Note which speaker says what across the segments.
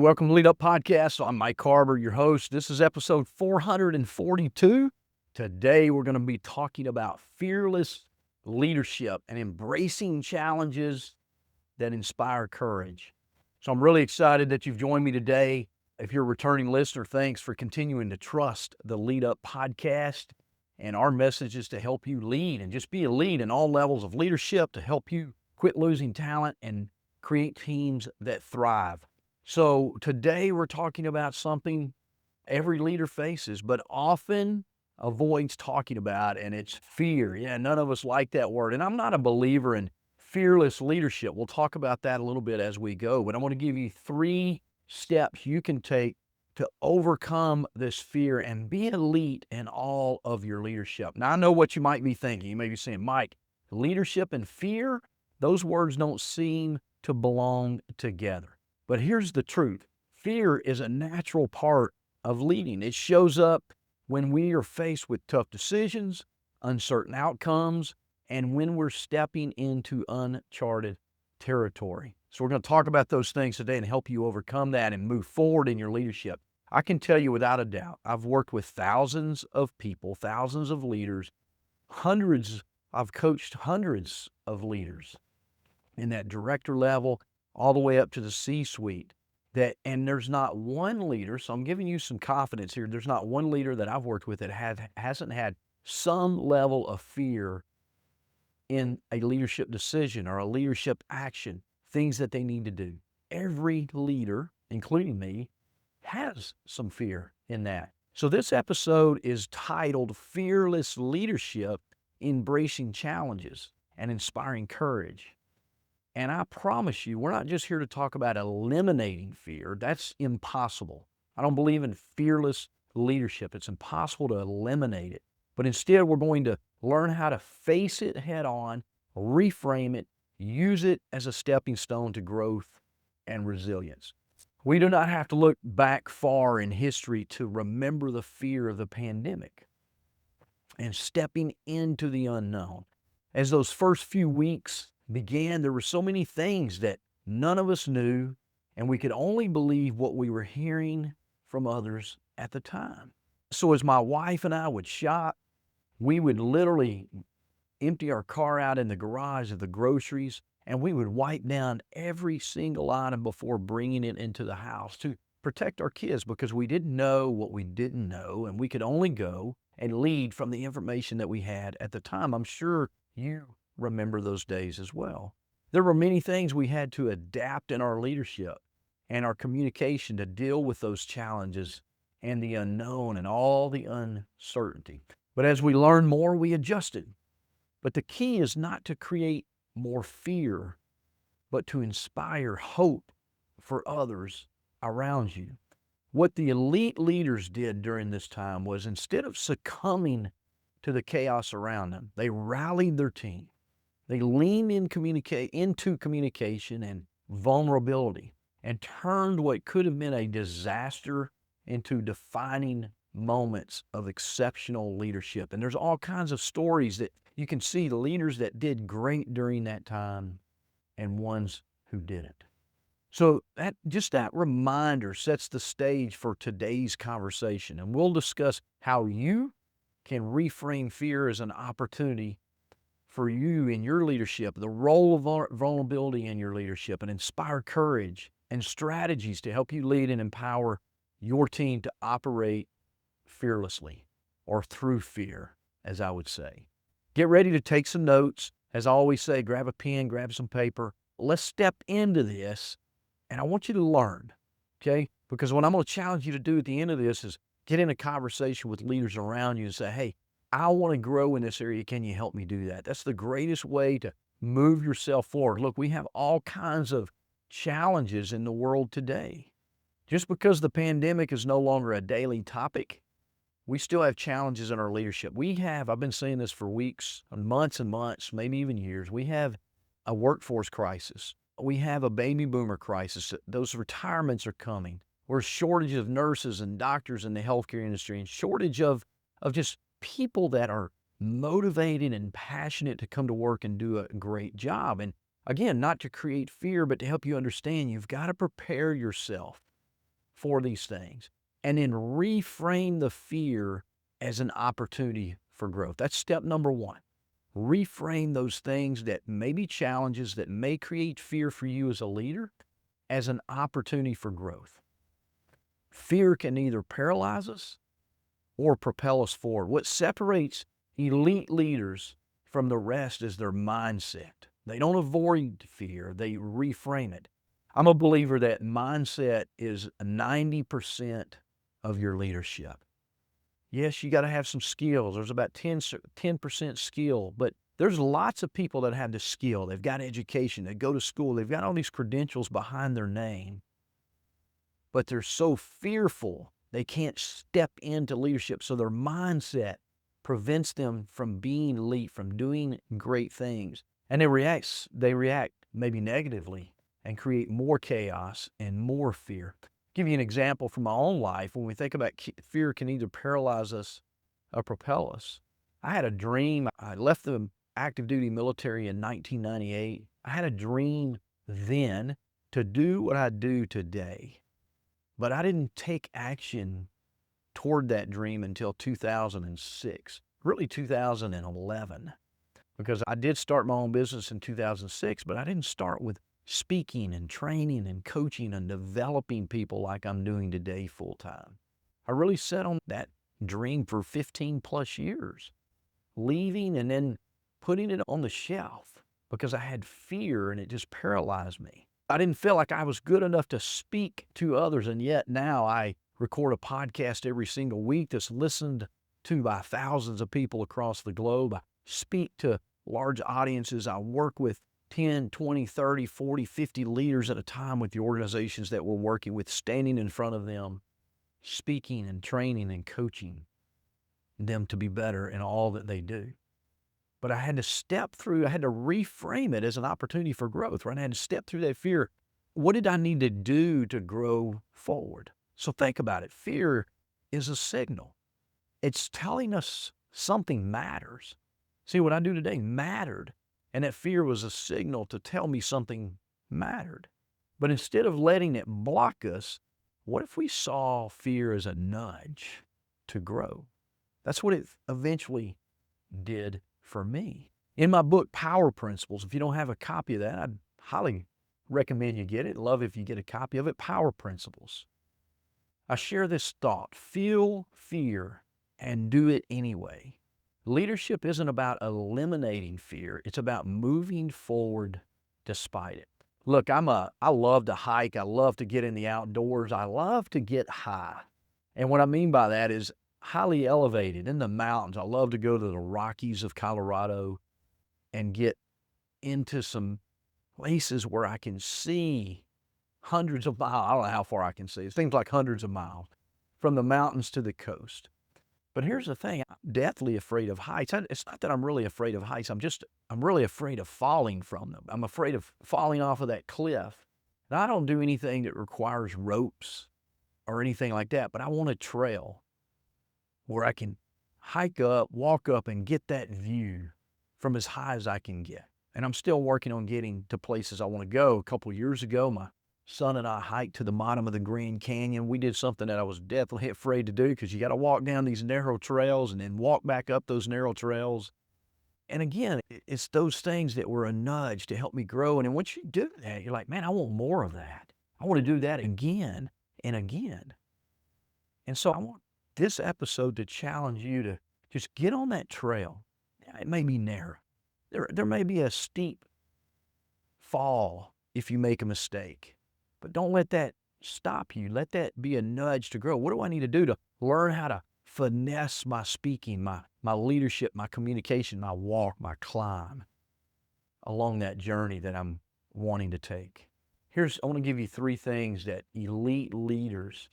Speaker 1: Welcome to Lead Up Podcast. I'm Mike Harbour, your host. This is episode 442. Today, we're going to be talking about fearless leadership and embracing challenges that inspire courage. So I'm really excited that you've joined me today. If you're a returning listener, thanks for continuing to trust the Lead Up Podcast. And our message is to help you lead and just be a lead in all levels of leadership to help you quit losing talent and create teams that thrive. So today we're talking about something every leader faces, but often avoids talking about, and it's fear. Yeah, none of us like that word. And I'm not a believer in fearless leadership. We'll talk about that a little bit as we go, but I want to give you 3 steps you can take to overcome this fear and be elite in all of your leadership. Now, I know what you might be thinking. You may be saying, Mike, leadership and fear, those words don't seem to belong together. But here's the truth. Fear is a natural part of leading. It shows up when we are faced with tough decisions, uncertain outcomes, and when we're stepping into uncharted territory. So we're going to talk about those things today and help you overcome that and move forward in your leadership. I can tell you without a doubt, I've worked with thousands of people, thousands of leaders, I've coached hundreds of leaders in that director level, all the way up to the C-suite. And there's not one leader, so I'm giving you some confidence here, there's not one leader that I've worked with that hasn't had some level of fear in a leadership decision or a leadership action, things that they need to do. Every leader, including me, has some fear in that. So this episode is titled Fearless Leadership, Embracing Challenges and Inspiring Courage. And I promise you, we're not just here to talk about eliminating fear. That's impossible. I don't believe in fearless leadership. It's impossible to eliminate it. But instead, we're going to learn how to face it head on, reframe it, use it as a stepping stone to growth and resilience. We do not have to look back far in history to remember the fear of the pandemic and stepping into the unknown. As those first few weeks began, there were so many things that none of us knew, and we could only believe what we were hearing from others at the time. So as my wife and I would shop, we would literally empty our car out in the garage of the groceries, and we would wipe down every single item before bringing it into the house to protect our kids, because we didn't know what we didn't know, and we could only go and lead from the information that we had at the time. I'm sure you remember those days as well. There were many things we had to adapt in our leadership and our communication to deal with those challenges and the unknown and all the uncertainty. But as we learned more, we adjusted. But the key is not to create more fear, but to inspire hope for others around you. What the elite leaders did during this time was, instead of succumbing to the chaos around them, they rallied their team. They leaned into communication and vulnerability and turned what could have been a disaster into defining moments of exceptional leadership. And there's all kinds of stories that you can see, the leaders that did great during that time and ones who didn't. So that reminder sets the stage for today's conversation. And we'll discuss how you can reframe fear as an opportunity for you in your leadership, the role of vulnerability in your leadership, and inspire courage and strategies to help you lead and empower your team to operate fearlessly, or through fear, as I would say. Get ready to take some notes. As I always say, grab a pen, grab some paper. Let's step into this, and I want you to learn, okay? Because what I'm going to challenge you to do at the end of this is get in a conversation with leaders around you and say, hey, I want to grow in this area. Can you help me do that? That's the greatest way to move yourself forward. Look, we have all kinds of challenges in the world today. Just because the pandemic is no longer a daily topic, we still have challenges in our leadership. I've been saying this for weeks, months and months, maybe even years. We have a workforce crisis. We have a baby boomer crisis. Those retirements are coming. We're a shortage of nurses and doctors in the healthcare industry, and shortage of just people that are motivated and passionate to come to work and do a great job. And again, not to create fear, but to help you understand you've got to prepare yourself for these things, and then reframe the fear as an opportunity for growth. That's step number one. Reframe those things that may be challenges, that may create fear for you as a leader, as an opportunity for growth. Fear can either paralyze us or propel us forward. What separates elite leaders from the rest is their mindset. They don't avoid fear, they reframe it. I'm a believer that mindset is 90% of your leadership. Yes, you got to have some skills. There's about 10% skill, but there's lots of people that have the skill. They've got education, they go to school, they've got all these credentials behind their name, but they're so fearful they can't step into leadership. So their mindset prevents them from being elite, from doing great things. And they react maybe negatively and create more chaos and more fear. Give you an example from my own life. When we think about fear can either paralyze us or propel us. I had a dream. I left the active duty military in 1998. I had a dream then to do what I do today, but I didn't take action toward that dream until 2006, really 2011, because I did start my own business in 2006, but I didn't start with speaking and training and coaching and developing people like I'm doing today full time. I really set on that dream for 15 plus years, leaving and then putting it on the shelf because I had fear and it just paralyzed me. I didn't feel like I was good enough to speak to others, and yet now I record a podcast every single week that's listened to by thousands of people across the globe. I speak to large audiences. I work with 10, 20, 30, 40, 50 leaders at a time with the organizations that we're working with, standing in front of them, speaking and training and coaching them to be better in all that they do. But I had to step through, I had to reframe it as an opportunity for growth, right? I had to step through that fear. What did I need to do to grow forward? So think about it. Fear is a signal. It's telling us something matters. See, what I do today mattered. And that fear was a signal to tell me something mattered. But instead of letting it block us, what if we saw fear as a nudge to grow? That's what it eventually did for me. In my book, Power Principles, if you don't have a copy of that, I'd highly recommend you get it. Love if you get a copy of it. Power Principles. I share this thought: feel fear and do it anyway. Leadership isn't about eliminating fear. It's about moving forward despite it. Look, I love to hike. I love to get in the outdoors. I love to get high. And what I mean by that is highly elevated in the mountains. I love to go to the Rockies of Colorado and get into some places where I can see hundreds of miles. I don't know how far I can see. It seems like hundreds of miles from the mountains to the coast. But here's the thing, I'm deathly afraid of heights. It's not that I'm really afraid of heights. I'm really afraid of falling from them. I'm afraid of falling off of that cliff. And I don't do anything that requires ropes or anything like that, but I want a trail where I can hike up, walk up, and get that view from as high as I can get. And I'm still working on getting to places I want to go. A couple of years ago, my son and I hiked to the bottom of the Grand Canyon. We did something that I was definitely afraid to do because you got to walk down these narrow trails and then walk back up those narrow trails. And again, it's those things that were a nudge to help me grow. And then once you do that, you're like, man, I want more of that. I want to do that again and again. And so I want this episode to challenge you to just get on that trail. It may be narrow. There may be a steep fall if you make a mistake. But don't let that stop you. Let that be a nudge to grow. What do I need to do to learn how to finesse my speaking, my leadership, my communication, my walk, my climb along that journey that I'm wanting to take? I want to give you 3 things that elite leaders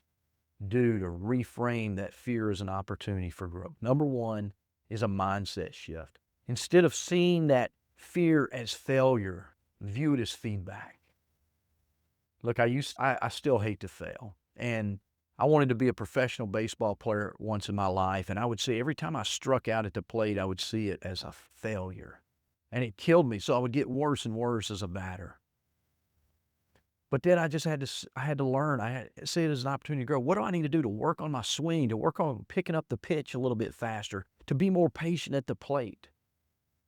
Speaker 1: do to reframe that fear as an opportunity for growth. Number 1 is a mindset shift. Instead of seeing that fear as failure, view it as feedback. Look, I still hate to fail. And I wanted to be a professional baseball player once in my life. And I would see every time I struck out at the plate, I would see it as a failure. And it killed me. So I would get worse and worse as a batter. But then I had to learn. I had see it as an opportunity to grow. What do I need to do to work on my swing, to work on picking up the pitch a little bit faster, to be more patient at the plate?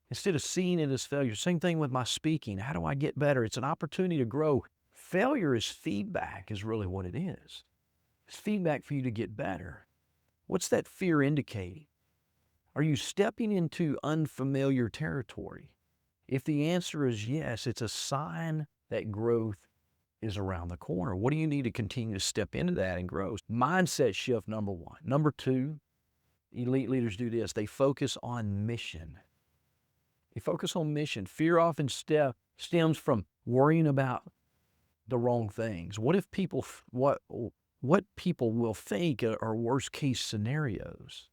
Speaker 1: Instead of seeing it as failure. Same thing with my speaking. How do I get better? It's an opportunity to grow. Failure is feedback, is really what it is. It's feedback for you to get better. What's that fear indicating? Are you stepping into unfamiliar territory? If the answer is yes, it's a sign that growth is around the corner. What do you need to continue to step into that and grow? Mindset shift, number one. Number two, elite leaders do this. They focus on mission. They focus on mission. Fear often stems from worrying about the wrong things. What if people, what people will think are worst case scenarios?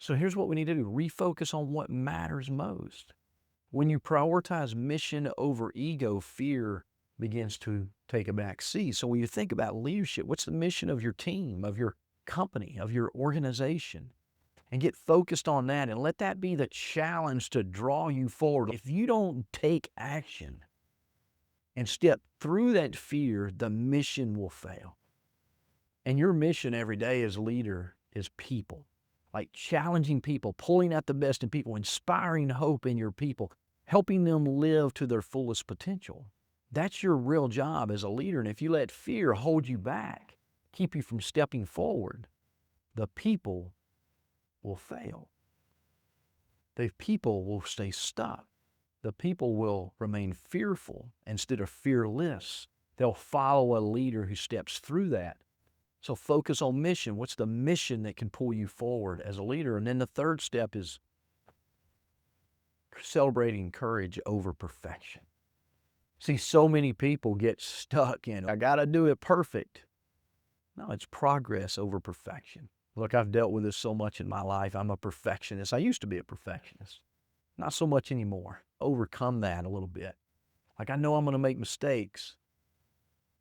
Speaker 1: So here's what we need to do. Refocus on what matters most. When you prioritize mission over ego, fear begins to take a back seat. So when you think about leadership, what's the mission of your team, of your company, of your organization? And get focused on that and let that be the challenge to draw you forward. If you don't take action and step through that fear, the mission will fail. And your mission every day as a leader is people, like challenging people, pulling out the best in people, inspiring hope in your people, helping them live to their fullest potential. That's your real job as a leader. And if you let fear hold you back, keep you from stepping forward, the people will fail. The people will stay stuck. The people will remain fearful instead of fearless. They'll follow a leader who steps through that. So focus on mission. What's the mission that can pull you forward as a leader? And then the third step is celebrating courage over perfection. See, so many people get stuck in, I got to do it perfect. No, it's progress over perfection. Look, I've dealt with this so much in my life. I'm a perfectionist. I used to be a perfectionist. Not so much anymore. Overcome that a little bit. Like, I know I'm going to make mistakes.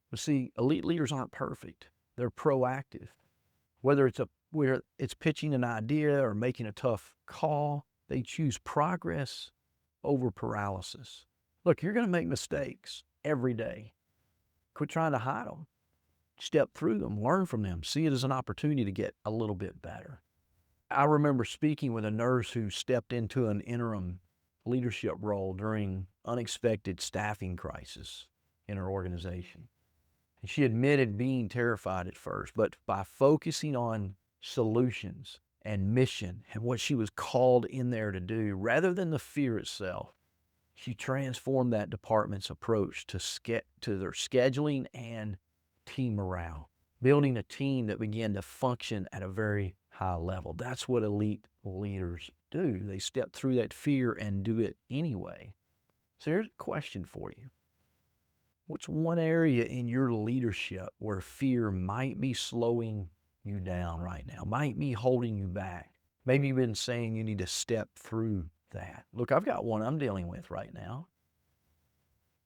Speaker 1: But see, elite leaders aren't perfect. They're proactive. Whether it's pitching an idea or making a tough call, they choose progress over paralysis. Look, you're going to make mistakes every day. Quit trying to hide them. Step through them, learn from them, see it as an opportunity to get a little bit better. I remember speaking with a nurse who stepped into an interim leadership role during unexpected staffing crisis in her organization. And she admitted being terrified at first, but by focusing on solutions and mission and what she was called in there to do, rather than the fear itself, she transformed that department's approach to their scheduling and team morale, building a team that began to function at a very high level. That's what elite leaders do. They step through that fear and do it anyway. So here's a question for you. What's one area in your leadership where fear might be slowing you down right now, might be holding you back? Maybe you've been saying you need to step through that. Look, I've got one I'm dealing with right now.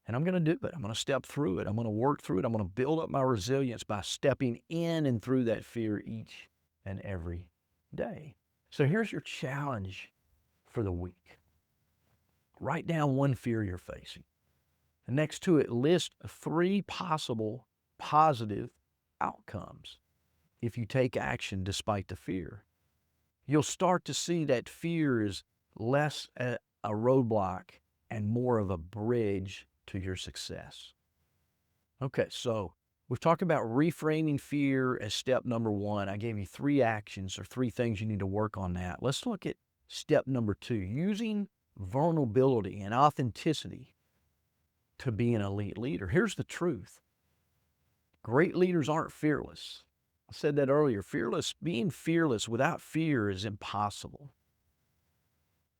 Speaker 1: And I'm going to do it. I'm going to step through it. I'm going to work through it. I'm going to build up my resilience by stepping in and through that fear each and every day. So here's your challenge for the week. Write down one fear you're facing. And next to it, list 3 possible positive outcomes if you take action despite the fear. You'll start to see that fear is less a roadblock and more of a bridge to your success. Okay, so we've talked about reframing fear as step number 1. I gave you 3 actions or 3 things you need to work on that. Let's look at step number 2, using vulnerability and authenticity to be an elite leader. Here's the truth. Great leaders aren't fearless. I said that earlier. Being fearless without fear is impossible.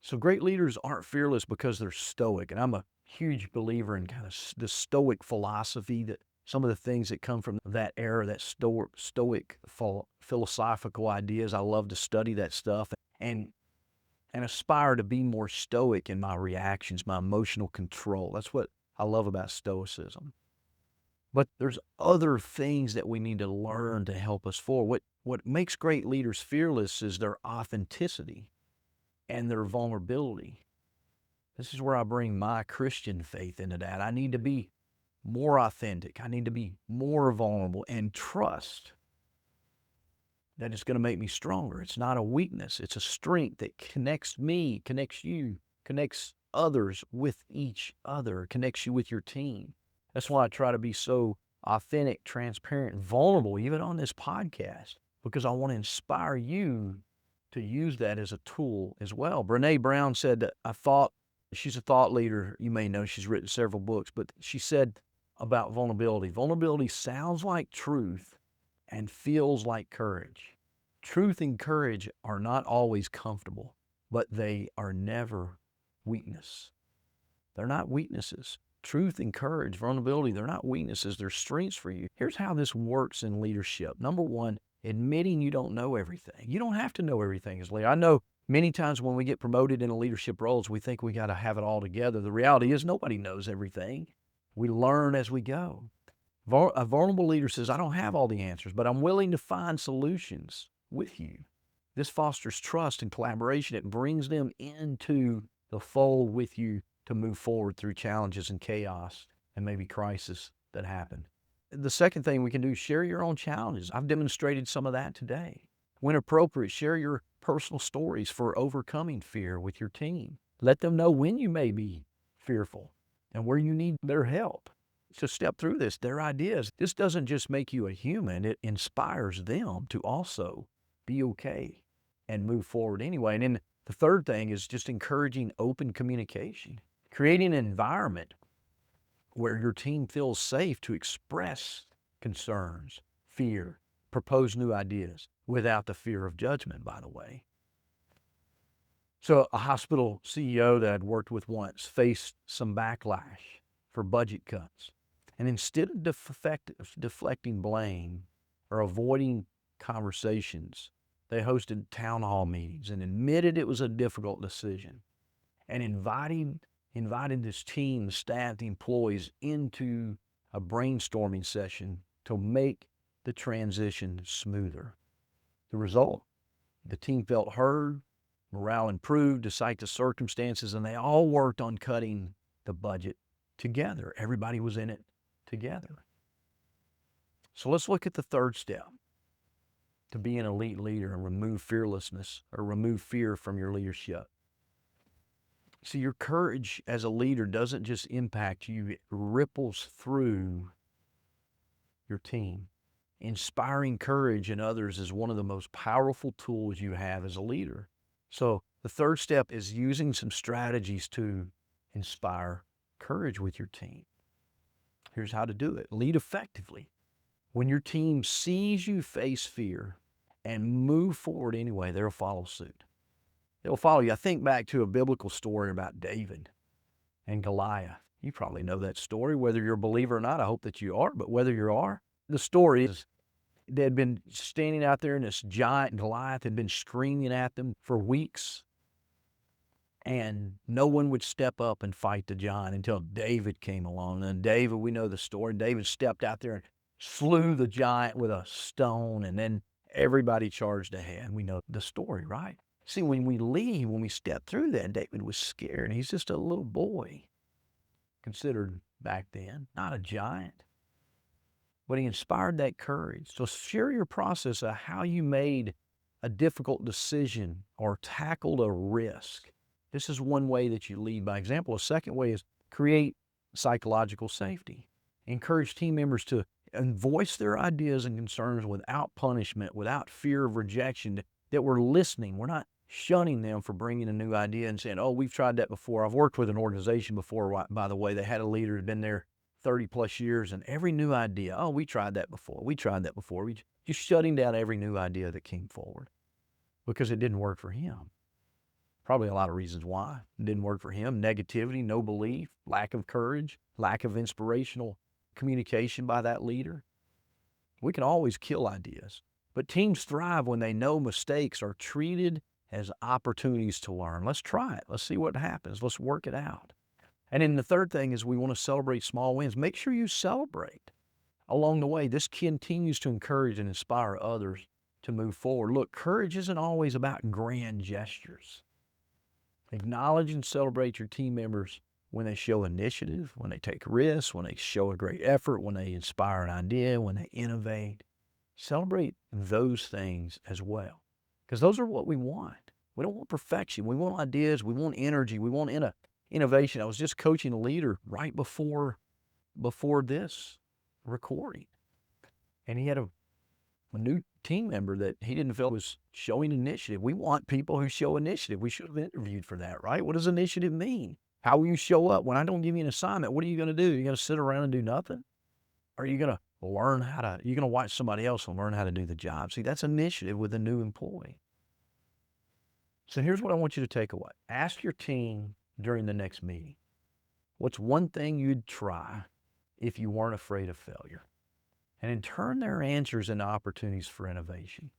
Speaker 1: So great leaders aren't fearless because they're stoic. And I'm a huge believer in kind of the stoic philosophy, that some of the things that come from that era, that stoic philosophical ideas. I love to study that stuff and aspire to be more stoic in my reactions, my emotional control. That's what I love about stoicism. But there's other things that we need to learn to help us forward. What makes great leaders fearless is their authenticity and their vulnerability. This is where I bring my Christian faith into that. I need to be more authentic. I need to be more vulnerable and trust that it's going to make me stronger. It's not a weakness. It's a strength that connects me, connects you, connects others with each other, connects you with your team. That's why I try to be so authentic, transparent, and vulnerable, even on this podcast, because I want to inspire you to use that as a tool as well. Brene Brown said that she's a thought leader. You may know she's written several books, but she said about vulnerability. Vulnerability sounds like truth and feels like courage. Truth and courage are not always comfortable, but they are never weakness. They're not weaknesses. Truth and courage, vulnerability, they're not weaknesses. They're strengths for you. Here's how this works in leadership. Number one, admitting you don't know everything. You don't have to know everything as a leader. I know many times when we get promoted into leadership roles, we think we got to have it all together. The reality is nobody knows everything. We learn as we go. A vulnerable leader says, I don't have all the answers, but I'm willing to find solutions with you. This fosters trust and collaboration. It brings them into the fold with you to move forward through challenges and chaos and maybe crisis that happen. The second thing we can do is share your own challenges. I've demonstrated some of that today. When appropriate, share your personal stories for overcoming fear with your team. Let them know when you may be fearful and where you need their help to step through this, their ideas. This doesn't just make you a human, it inspires them to also be okay and move forward anyway. And then the third thing is just encouraging open communication, creating an environment where your team feels safe to express concerns, fear, propose new ideas without the fear of judgment, by the way. So a hospital CEO that I'd worked with once faced some backlash for budget cuts. And instead of deflecting blame or avoiding conversations, they hosted town hall meetings and admitted it was a difficult decision and invited this team, the staff, the employees into a brainstorming session to make the transition smoother. The result, the team felt heard, morale improved despite the circumstances, and they all worked on cutting the budget together. Everybody was in it together. So let's look at the third step to be an elite leader and remove fearlessness or remove fear from your leadership. See, your courage as a leader doesn't just impact you, it ripples through your team. Inspiring courage in others is one of the most powerful tools you have as a leader. So the third step is using some strategies to inspire courage with your team. Here's how to do it. Lead effectively. When your team sees you face fear and move forward anyway, they'll follow suit. They'll follow you. I think back to a biblical story about David and Goliath. You probably know that story, whether you're a believer or not. I hope that you are, but whether you are, the story is they had been standing out there and this giant Goliath had been screaming at them for weeks. And no one would step up and fight the giant until David came along. And David, we know the story. David stepped out there and slew the giant with a stone, and then everybody charged ahead. We know the story, right? See, when we leave, when we step through that, David was scared. He's just a little boy, considered back then, not a giant. But he inspired that courage. So share your process of how you made a difficult decision or tackled a risk. This is one way that you lead by example. A second way is create psychological safety. Encourage team members to voice their ideas and concerns without punishment, without fear of rejection, that we're listening. We're not shunning them for bringing a new idea and saying, oh, we've tried that before. I've worked with an organization before, by the way. They had a leader who had been there 30 plus years, and every new idea, oh, we tried that before. We tried that before. We just shutting down every new idea that came forward because it didn't work for him. Probably a lot of reasons why it didn't work for him. Negativity, no belief, lack of courage, lack of inspirational communication by that leader. We can always kill ideas, but teams thrive when they know mistakes are treated as opportunities to learn. Let's try it. Let's see what happens. Let's work it out. And then the third thing is we want to celebrate small wins. Make sure you celebrate along the way. This continues to encourage and inspire others to move forward. Look, courage isn't always about grand gestures. Acknowledge and celebrate your team members' when they show initiative, when they take risks, when they show a great effort, when they inspire an idea, when they innovate. Celebrate those things as well, because those are what we want. We don't want perfection. We want ideas. We want energy. We want innovation. I was just coaching a leader right before this recording, and he had a new team member that he didn't feel was showing initiative. We want people who show initiative. We should have interviewed for that, right? What does initiative mean? How will you show up? When I don't give you an assignment, what are you going to do? You're going to sit around and do nothing? Or are you going to you're going to watch somebody else and learn how to do the job? See, that's initiative with a new employee. So here's what I want you to take away. Ask your team during the next meeting, what's one thing you'd try if you weren't afraid of failure? And then turn their answers into opportunities for innovation.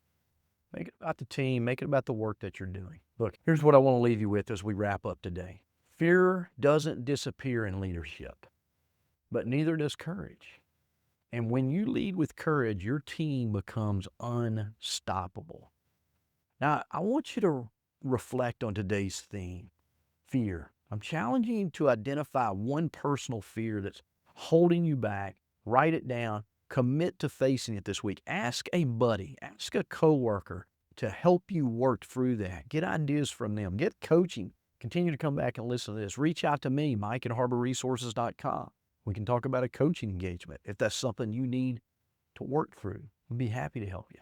Speaker 1: Make it about the team. Make it about the work that you're doing. Look, here's what I want to leave you with as we wrap up today. Fear doesn't disappear in leadership, but neither does courage. And when you lead with courage, your team becomes unstoppable. Now, I want you to reflect on today's theme, fear. I'm challenging you to identify one personal fear that's holding you back. Write it down. Commit to facing it this week. Ask a buddy, ask a coworker to help you work through that. Get ideas from them. Get coaching. Continue to come back and listen to this. Reach out to me, Mike at harborresources.com. We can talk about a coaching engagement if that's something you need to work through. I'd be happy to help you.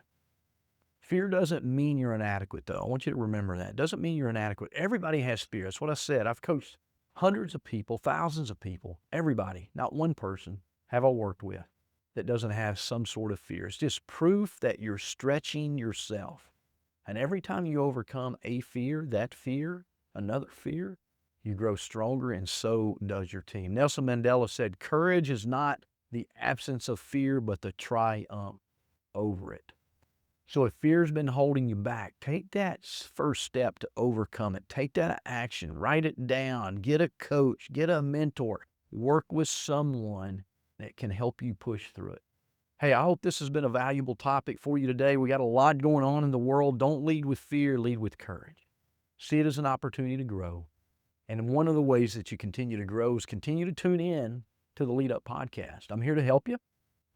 Speaker 1: Fear doesn't mean you're inadequate, though. I want you to remember that. It doesn't mean you're inadequate. Everybody has fear. That's what I said. I've coached hundreds of people, thousands of people. Everybody, not one person, have I worked with that doesn't have some sort of fear. It's just proof that you're stretching yourself. And every time you overcome a fear, that fear, another fear, you grow stronger, and so does your team. Nelson Mandela said, courage is not the absence of fear, but the triumph over it. So if fear's been holding you back, take that first step to overcome it. Take that action, write it down, get a coach, get a mentor, work with someone that can help you push through it. Hey, I hope this has been a valuable topic for you today. We got a lot going on in the world. Don't lead with fear, lead with courage. See it as an opportunity to grow. And one of the ways that you continue to grow is continue to tune in to the Lead Up Podcast. I'm here to help you.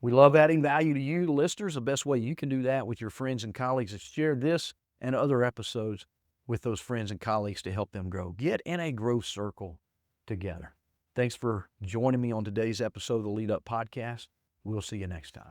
Speaker 1: We love adding value to you, the listeners. The best way you can do that with your friends and colleagues is share this and other episodes with those friends and colleagues to help them grow. Get in a growth circle together. Thanks for joining me on today's episode of the Lead Up Podcast. We'll see you next time.